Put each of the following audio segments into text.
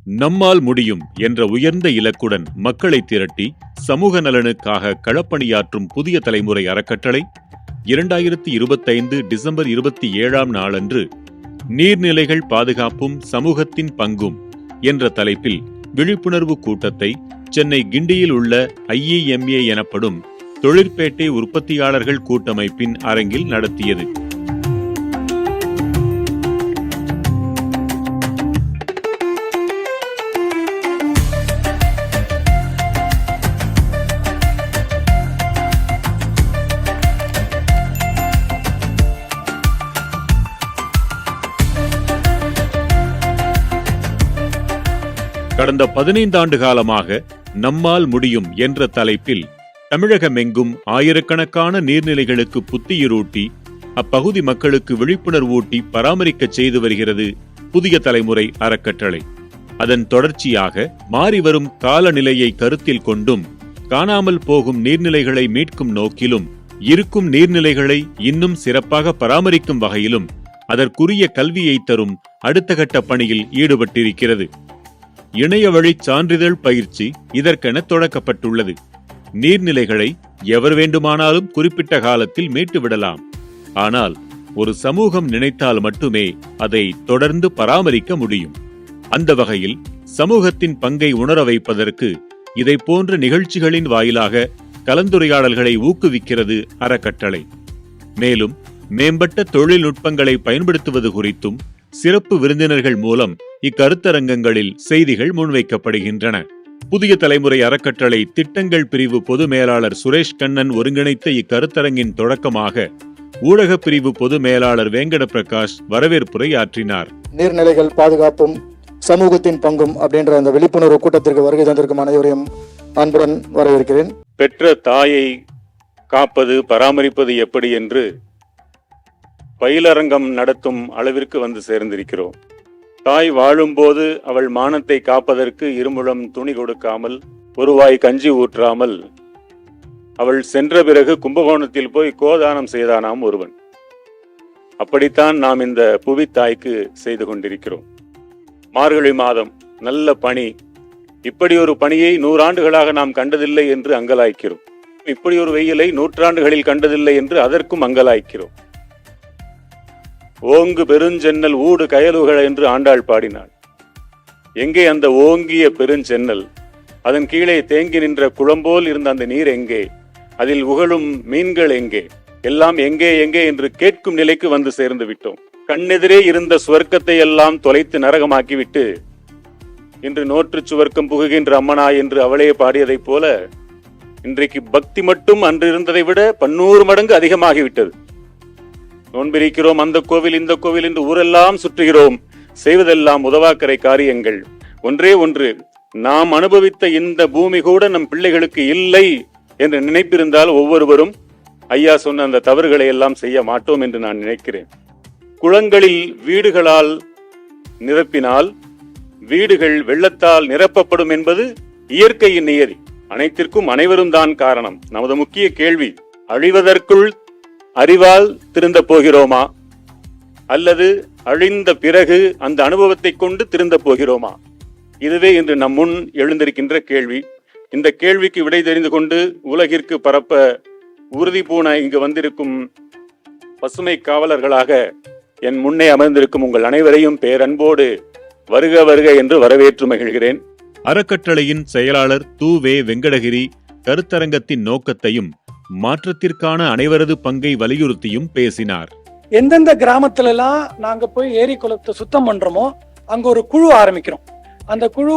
நம்மால் முடியும் என்ற உயர்ந்த இலக்குடன் மக்களை திரட்டி சமூக நலனுக்காக களப்பணியாற்றும் புதிய தலைமுறை அறக்கட்டளை 2025 டிசம்பர் 27ஆம் நாளன்று நீர்நிலைகள் பாதுகாப்பும் சமூகத்தின் பங்கும் என்ற தலைப்பில் விழிப்புணர்வு கூட்டத்தை சென்னை கிண்டியில் உள்ள IEMA எனப்படும் தொழிற்பேட்டை உற்பத்தியாளர்கள் கூட்டமைப்பின் அரங்கில் நடத்தியது. கடந்த 15 ஆண்டு காலமாக நம்மால் முடியும் என்ற தலைப்பில் தமிழகமெங்கும் ஆயிரக்கணக்கான நீர்நிலைகளுக்கு புத்துயிரூட்டி அப்பகுதி மக்களுக்கு விழிப்புணர்வூட்டி பராமரிக்க செய்து வருகிறது புதிய தலைமுறை அறக்கட்டளை. அதன் தொடர்ச்சியாக மாறிவரும் காலநிலையை கருத்தில் கொண்டும் காணாமல் போகும் நீர்நிலைகளை மீட்கும் நோக்கிலும் இருக்கும் நீர்நிலைகளை இன்னும் சிறப்பாக பராமரிக்கும் வகையிலும் அதற்குரிய கல்வியை தரும் அடுத்த கட்ட பணியில் ஈடுபட்டிருக்கிறது. இணைய வழி சான்றிதழ் பயிற்சி இதற்கென தொடக்கப்பட்டுள்ளது. நீர்நிலைகளை எவர் வேண்டுமானாலும் குறிப்பிட்ட காலத்தில் மீட்டுவிடலாம். ஆனால் ஒரு சமூகம் நினைத்தால் மட்டுமே அதை தொடர்ந்து பராமரிக்க முடியும். அந்த வகையில் சமூகத்தின் பங்கை உணர வைப்பதற்கு இதை போன்ற நிகழ்ச்சிகளின் வாயிலாக கலந்துரையாடல்களை ஊக்குவிக்கிறது அறக்கட்டளை. மேலும் மேம்பட்ட தொழில்நுட்பங்களை பயன்படுத்துவது குறித்தும் சிறப்பு விருந்தினர்கள் மூலம் இக்கருத்தரங்கங்களில் செய்திகள் முன்வைக்கப்படுகின்றன. புதிய தலைமுறை அறக்கட்டளை திட்டங்கள் பிரிவு பொது மேலாளர் சுரேஷ் கண்ணன் ஒருங்கிணைத்த இக்கருத்தரங்கின் தொடக்கமாக ஊடக பிரிவு பொது மேலாளர் வேங்கட பிரகாஷ் வரவேற்புரை ஆற்றினார். நீர்நிலைகள் பாதுகாப்பும் சமூகத்தின் பங்கும் அப்படின்ற அந்த விழிப்புணர்வு கூட்டத்திற்கு வருகை தந்திருக்கும் அனைவரையும் அன்புடன் வரவேற்கிறேன். பெற்ற தாயை காப்பது பராமரிப்பது எப்படி என்று பயிலரங்கம் நடத்தும் அளவிற்கு வந்து சேர்ந்திருக்கிறோம். தாய் வாழும்போது அவள் மானத்தை காப்பதற்கு இருமுழம் துணி கொடுக்காமல் ஒருவாய் கஞ்சி ஊற்றாமல் அவள் சென்ற பிறகு கும்பகோணத்தில் போய் கோதானம் செய்தானாம் ஒருவன். அப்படித்தான் நாம் இந்த புவி தாய்க்கு செய்து கொண்டிருக்கிறோம். மார்கழி மாதம் நல்ல பனி, இப்படி ஒரு பனியை 100 ஆண்டுகளாக நாம் கண்டதில்லை என்று அங்கலாய்க்கிறோம். இப்படி ஒரு வெயிலை 100 ஆண்டுகளில் கண்டதில்லை என்று அதற்கும் அங்கலாய்க்கிறோம். ஓங்கு பெருஞ்சென்னல் ஊடு கயலுகள் என்று ஆண்டாள் பாடினாள். எங்கே அந்த ஓங்கிய பெருஞ்சென்னல்? அதன் கீழே தேங்கி நின்ற குளம்போல் இருந்த அந்த நீர் எங்கே? அதில் உகழும் மீன்கள் எங்கே? எல்லாம் எங்கே எங்கே என்று கேட்கும் நிலைக்கு வந்து சேர்ந்து விட்டோம். கண்ணெதிரே இருந்த சுவர்க்கத்தை எல்லாம் தொலைத்து நரகமாக்கிவிட்டு இன்று நோற்று சுவர்க்கம் புகுகின்ற அம்மனா என்று அவளே பாடியதைப் போல இன்றைக்கு பக்தி மட்டும் அன்று இருந்ததை விட 100 மடங்கு அதிகமாகிவிட்டது. நோன்பிருக்கிறோம், அந்த கோவில் இந்த கோவில் என்று ஊரெல்லாம் சுற்றுகிறோம். செய்வதெல்லாம் உதவாக்கரை காரியங்கள். ஒன்றே ஒன்று, நாம் அனுபவித்த இந்த பூமி கூட நம் பிள்ளைகளுக்கு இல்லை என்று நினைப்பிருந்தால் ஒவ்வொருவரும் ஐயா சொன்ன அந்த தவறுகளை எல்லாம் செய்ய மாட்டோம் என்று நான் நினைக்கிறேன். குளங்களில் வீடுகளால் நிரப்பினால் வீடுகள் வெள்ளத்தால் நிரப்பப்படும் என்பது இயற்கையின் நியதி. அனைத்திற்கும் அனைவரும் தான் காரணம். நமது முக்கிய கேள்வி, அழிவதற்குள் அறிவால் திருந்த போகிறோமா அல்லது அழிந்த பிறகு அந்த அனுபவத்தை கொண்டு திருந்த போகிறோமா? இதுவே இன்று நம் முன் எழுந்திருக்கின்ற கேள்வி. இந்த கேள்விக்கு விடை தெரிந்து கொண்டு உலகிற்கு பரப்ப உறுதி பூண இங்கு வந்திருக்கும் பசுமை காவலர்களாக என் முன்னே அமர்ந்திருக்கும் உங்கள் அனைவரையும் பேரன்போடு வருக வருக என்று வரவேற்று மகிழ்கிறேன். அறக்கட்டளையின் செயலாளர் வே வெங்கடகிரி கருத்தரங்கத்தின் நோக்கத்தையும் மாற்றத்திற்கான அனைவரது பங்கை வலியுறுத்தியும் பேசினார். எந்தெந்த கிராமத்துல எல்லாம் நாங்க போய் ஏரி குளத்தை சுத்தம் பண்றோமோ அங்க ஒரு குழு ஆரம்பிக்கிறோம். அந்த குழு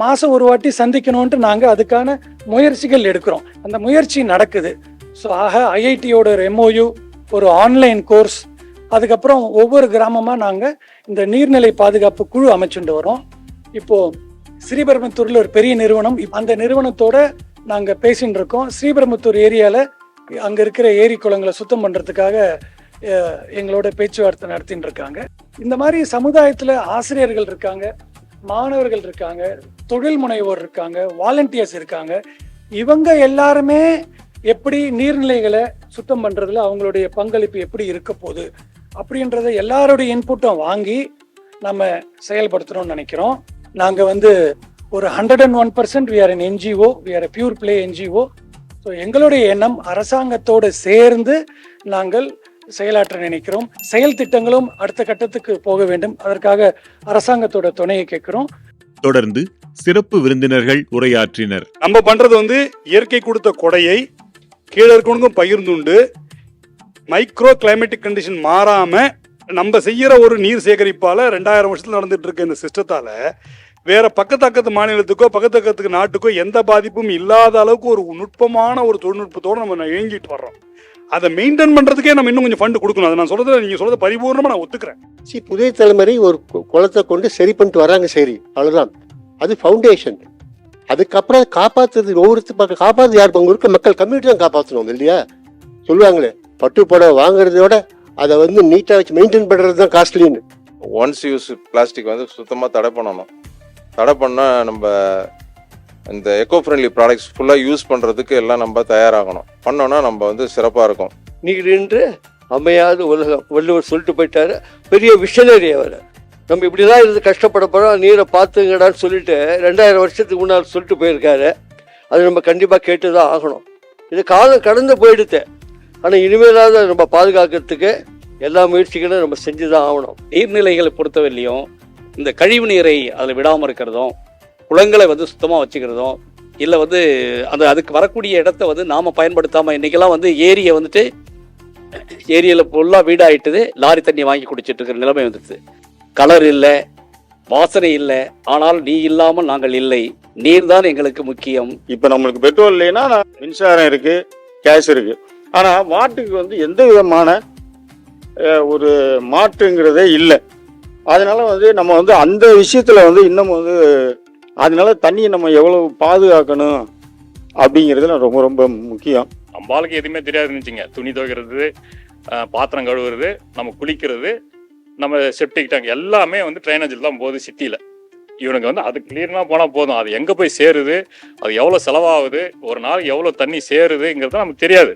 மாசம் ஒரு வாட்டி சந்திக்கணும்ட்டு நாங்க அதுக்கான முயற்சிகள் எடுக்கிறோம். அந்த முயற்சி நடக்குது. ஸோ ஆக IITயோட ஒரு MOU, ஒரு ஆன்லைன் கோர்ஸ், அதுக்கப்புறம் ஒவ்வொரு கிராமமா நாங்க இந்த நீர்நிலை பாதுகாப்பு குழு அமைச்சுட்டு வரோம். இப்போ ஸ்ரீபெரும்புத்தூர்ல ஒரு பெரிய நிறுவனம், அந்த நிறுவனத்தோட நாங்க பேசிட்டு இருக்கோம். ஸ்ரீபெரும்புத்தூர் ஏரியால அங்க இருக்கிற ஏரி குளங்களை சுத்தம் பண்றதுக்காக எங்களோட பேச்சுவார்த்தை நடத்திட்டு இருக்காங்க. இந்த மாதிரி சமுதாயத்துல ஆசிரியர்கள் இருக்காங்க, மாணவர்கள் இருக்காங்க, தொழில் முனைவோர் இருக்காங்க, வாலண்டியர்ஸ் இருக்காங்க. இவங்க எல்லாருமே எப்படி நீர்நிலைகளை சுத்தம் பண்றதுல அவங்களுடைய பங்களிப்பு எப்படி இருக்க போகுது அப்படின்றத எல்லாருடைய இன்புட்டும் வாங்கி நம்ம செயல்படுத்தணும்னு நினைக்கிறோம். நாங்க வந்து ஒரு 101% we are an NGO, we are a pure play NGO. So எங்களுடைய எண்ணம் அரசாங்கத்தோடு சேர்ந்து நாங்கள் செயலாற்ற நினைக்கிறோம். செயல் திட்டங்களும் அடுத்த கட்டத்துக்கு போக வேண்டும். அதற்காக அரசாங்கத்தோட துணையை கேட்கிறோம். தொடர்ந்து சிறப்பு விருந்தினர்கள் உரையாற்றினர். நம்ம பண்றது வந்து இயற்கை கொடுத்த கொடையை கீழே இருக்கவனுக்கும் பகிர்ந்துண்டு மைக்ரோ கிளைமேட்டிக் கண்டிஷன் மாறாம நம்ம செய்யற ஒரு நீர் சேகரிப்பால 2000 வருஷத்துல நடந்துட்டு இருக்க இந்த சிஸ்டத்தால வேற பக்கத்து மாநிலத்துக்கோ பக்கத்து நாட்டுக்கோ எந்த பாதிப்பும் இல்லாத அளவுக்கு ஒரு நுட்பமான ஒரு தொழில்நுட்பத்தோடு நம்ம இயங்கிட்டு வர்றோம். அதை மெயின்டைன் பண்றதுக்கே நம்ம இன்னும் கொஞ்சம் ஃபண்ட் கொடுக்கணும். அதை நான் சொல்றது நீங்க சொல்றது பரிபூர்ணமா நான் ஒத்துக்கிறேன். புதிய தலைமுறை ஒரு குளத்தை கொண்டு சரி பண்ணிட்டு வராங்க, சரி அவ்வளவுதான், அது ஃபவுண்டேஷன். அதுக்கப்புறம் காப்பாற்றுறது ஒவ்வொருத்தர் காப்பாற்று யார் பங்கு இருக்க, மக்கள் கம்யூனிட்டி தான் காப்பாற்றணும் இல்லையா? சொல்லுவாங்களே பட்டு புடவை வாங்குறதோட அதை வந்து நீட்டாக வச்சு மெயின்டைன் பண்ணுறது தான் காஸ்ட்லின்னு. ஒன்ஸ் யூஸ் பிளாஸ்டிக் வந்து சுத்தமாக தடை பண்ணணும். தடை பண்ணால் நம்ம இந்த எக்கோ ஃப்ரெண்ட்லி ப்ராடக்ட்ஸ் ஃபுல்லாக யூஸ் பண்ணுறதுக்கு எல்லாம் நம்ம தயாராகணும். பண்ணோன்னா நம்ம வந்து சிறப்பாக இருக்கும். நீர் என்று அமையாது உலகம் வள்ளுவர் சொல்லிட்டு போயிட்டாரு. பெரிய விஷனரி அவர். நம்ம இப்படிதான் இருந்து கஷ்டப்பட போகிறோம், நீரை பார்த்துங்கடான்னு சொல்லிட்டு 2000 வருஷத்துக்கு முன்னால் சொல்லிட்டு போயிருக்காரு. அது நம்ம கண்டிப்பாக கேட்டு தான் ஆகணும். இது காலம் கடந்து போயிடுது. ஆனால் இனிமேலாவது நம்ம பாதுகாக்கிறதுக்கு எல்லா முயற்சிகளும் நம்ம செஞ்சு தான் ஆகணும். நீர்நிலைகளை பொறுத்தவரையிலையும் இந்த கழிவு நீரை அதில் விடாமல் இருக்கிறதும், குளங்களை வந்து சுத்தமாக வச்சுக்கிறதும், இல்லை வந்து அதுக்கு வரக்கூடிய இடத்த வந்து நாம் பயன்படுத்தாமல் இன்றைக்கெல்லாம் வந்து ஏரியை வந்துட்டு ஏரியில் ஃபுல்லாக வீடாயிட்டுது, லாரி தண்ணி வாங்கி குடிச்சிட்டு இருக்கிற நிலைமை வந்துடுது. கலர் இல்லை, வாசனை இல்லை, ஆனால் நீ இல்லாமல் நாங்கள் இல்லை. நீர் தான் எங்களுக்கு முக்கியம். இப்போ நம்மளுக்கு பெட்ரோல் இல்லைன்னா மின்சாரம் இருக்கு, கேஸ் இருக்கு, ஆனால் வாட்டுக்கு வந்து எந்த விதமான ஒரு மாற்றுங்கிறதே இல்லை. அதனால வந்து நம்ம வந்து அந்த விஷயத்துல வந்து இன்னும் வந்து அதனால தண்ணியை நம்ம எவ்வளவு பாதுகாக்கணும் அப்படிங்கிறது ரொம்ப ரொம்ப முக்கியம். நம்மளுக்கு எதுவுமே தெரியாது இருந்துச்சுங்க. துணி துவைக்கிறது, பாத்திரம் கழுவுறது, நம்ம குளிக்கிறது, நம்ம செப்டிக் டேங்க் எல்லாமே வந்து ட்ரைனேஜில் தான் போகுது சிட்டியில். இவனுக்கு வந்து அது கிளியர்னா போனால் போதும். அது எங்கே போய் சேருது, அது எவ்வளோ செலவாகுது, ஒரு நாள் எவ்வளோ தண்ணி சேருதுங்கிறது நமக்கு தெரியாது.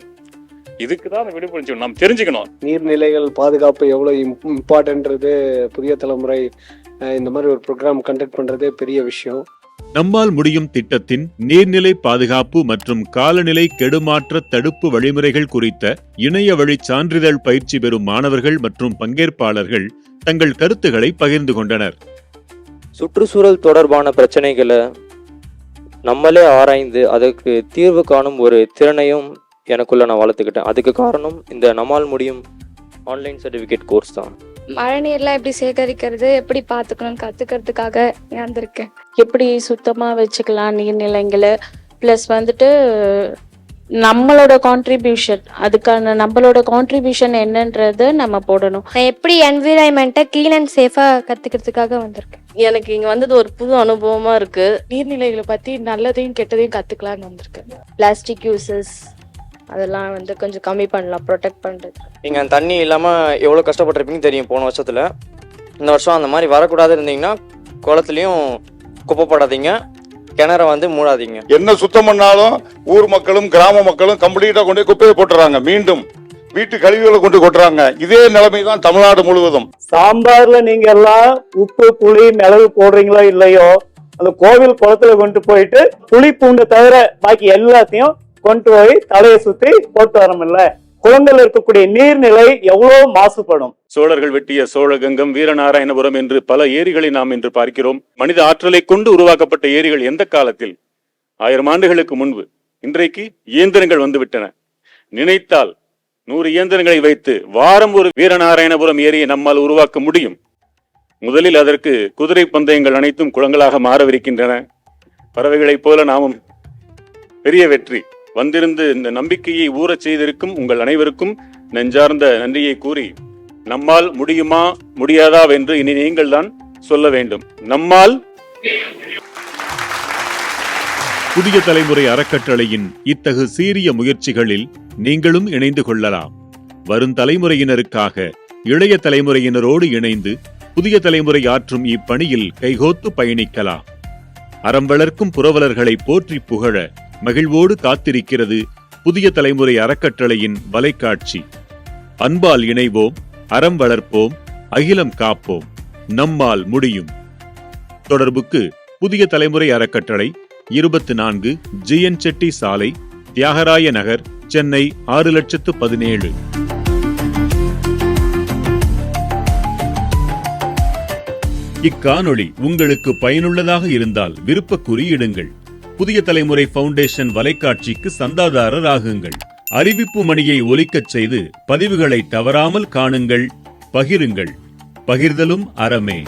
இதுக்கு தான் அந்த விழிப்புணர்ச்சி நம்ம தெரிஞ்சுக்கணும். நீர்நிலைகள் பாதுகாப்பு எவ்வளோ இம்பார்ட்டன்றது புதிய தலைமுறை இந்த மாதிரி ஒரு ப்ரோக்ராம் கண்டக்ட் பண்றதே பெரிய விஷயம். நம்மால் முடியும் திட்டத்தின் நீர்நிலை பாதுகாப்பு மற்றும் காலநிலை கெடுமாற்ற தடுப்பு வழிமுறைகள் குறித்த இணைய வழி சான்றிதழ் பயிற்சி பெறும் மாணவர்கள் மற்றும் பங்கேற்பாளர்கள் தங்கள் கருத்துக்களை பகிர்ந்து கொண்டனர். சுற்றுச்சூழல் தொடர்பான பிரச்சனைகளை நம்மளே ஆராய்ந்து அதற்கு தீர்வு காணும் ஒரு திறனையும் எனக்குள்ள நான் வளர்த்துக்கிட்டேன். அதுக்கு காரணம் இந்த நம்மால் முடியும் ஆன்லைன் சர்டிஃபிகேட் கோர்ஸ் தான். மழை நீர்லாம் எப்படி சேகரிக்கிறது, எப்படி பார்த்துக்கணும் கற்றுக்கிறதுக்காக வந்திருக்கேன். எப்படி சுத்தமாக வச்சுக்கலாம் நீர்நிலைங்களை, ப்ளஸ் வந்துட்டு நம்மளோட கான்ட்ரிபியூஷன், அதுக்கான நம்மளோட கான்ட்ரிபியூஷன் என்னன்றது நம்ம போடணும். நான் எப்படி என்விரான்மெண்ட்டை க்ளீன் அண்ட் சேஃபாக கற்றுக்கிறதுக்காக வந்திருக்கேன். எனக்கு இங்கே வந்தது ஒரு புது அனுபவமாக இருக்குது. நீர்நிலைகளை பற்றி நல்லதையும் கெட்டதையும் கற்றுக்கலான்னு வந்திருக்கேன். பிளாஸ்டிக் யூசஸ் அதெல்லாம் வந்து கொஞ்சம் கம்மி பண்ணலாம், ப்ரொடெக்ட் பண்ணுறது. நீங்கள் தண்ணி இல்லாமல் எவ்வளோ கஷ்டப்பட்டிருப்பீங்கன்னு தெரியும் போன வருஷத்தில். இந்த வருஷம் அந்த மாதிரி வரக்கூடாது இருந்தீங்கன்னா குளத்துலையும் குப்பை போடாதீங்க, கிணற வந்து மூடாதீங்க. என்ன சுத்தம் பண்ணாலும் ஊர் மக்களும் கிராம மக்களும் கம்ப்ளீட்டா கொண்டு குப்பையை போட்டுறாங்க, மீண்டும் வீட்டு கழிவுகளை கொண்டு கொட்டுறாங்க. இதே நிலைமை தான் தமிழ்நாடு முழுவதும். சாம்பார்ல நீங்க எல்லாம் உப்பு புளி மிளகு போடுறீங்களோ இல்லையோ, அந்த கோவில் குளத்துல கொண்டு போயிட்டு புளி பூண்டை தவிர பாக்கி எல்லாத்தையும் கொண்டு போய் தலையை சுத்தி போட்டு வரோம்ல. குளங்கள் இருக்கக்கூடிய நீர்நிலை எவ்வளவு மாசுபடும். சோழர்கள் வெட்டிய சோழகங்கம், வீரநாராயணபுரம் என்று பல ஏரிகளை நாம் இன்று பார்க்கிறோம். மனித ஆற்றலை கொண்டு உருவாக்கப்பட்ட ஏரிகள் எந்த காலத்தில் 1000 ஆண்டுகளுக்கு முன்பு. இன்றைக்கு இயந்திரங்கள் வந்துவிட்டன. நினைத்தால் 100 இயந்திரங்களை வைத்து வாரம் ஒரு வீரநாராயணபுரம் ஏரியை நம்மால் உருவாக்க முடியும். முதலில் அதற்கு குதிரை பந்தயங்கள் அனைத்தும் குளங்களாக மாறவிருக்கின்றன. பறவைகளைப் போல நாமும் பெரிய வெற்றி வந்திருந்து இந்த நம்பிக்கையை ஊறச் செய்திருக்கும் உங்கள் அனைவருக்கும் நெஞ்சார்ந்த நன்றியை கூறி, நம்மால் முடியுமா முடியாதா என்று இனி நீங்கள் தான் சொல்ல வேண்டும். நம்மால். புதிய தலைமுறை அறக்கட்டளையின் இத்தகு சீரிய முயற்சிகளில் நீங்களும் இணைந்து கொள்ளலாம். வரும் தலைமுறையினருக்காக இளைய தலைமுறையினரோடு இணைந்து புதிய தலைமுறை ஆற்றும் இப்பணியில் கைகோத்து பயணிக்கலாம். அறம் வளர்க்கும் புரவலர்களை போற்றி புகழ மகிழ்வோடு காத்திருக்கிறது புதிய தலைமுறை அறக்கட்டளையின் வலைக்காட்சி. அன்பால் இணைவோம், அறம் வளர்ப்போம், அகிலம் காப்போம். நம்மால் முடியும். தொடர்புக்கு புதிய தலைமுறை அறக்கட்டளை, 24 ஜி.என். செட்டி சாலை, தியாகராய நகர், சென்னை 6,17,000. இக்காணொளி உங்களுக்கு பயனுள்ளதாக இருந்தால் விருப்ப குறியிடுங்கள். புதிய தலைமுறை ஃபவுண்டேஷன் வலைக்காட்சிக்கு சந்தாதாரர் ஆகுங்கள். அறிவிப்பு மணியை ஒலிக்கச் செய்து பதிவுகளை தவறாமல் காணுங்கள், பகிருங்கள். பகிர்தலும் அறமே.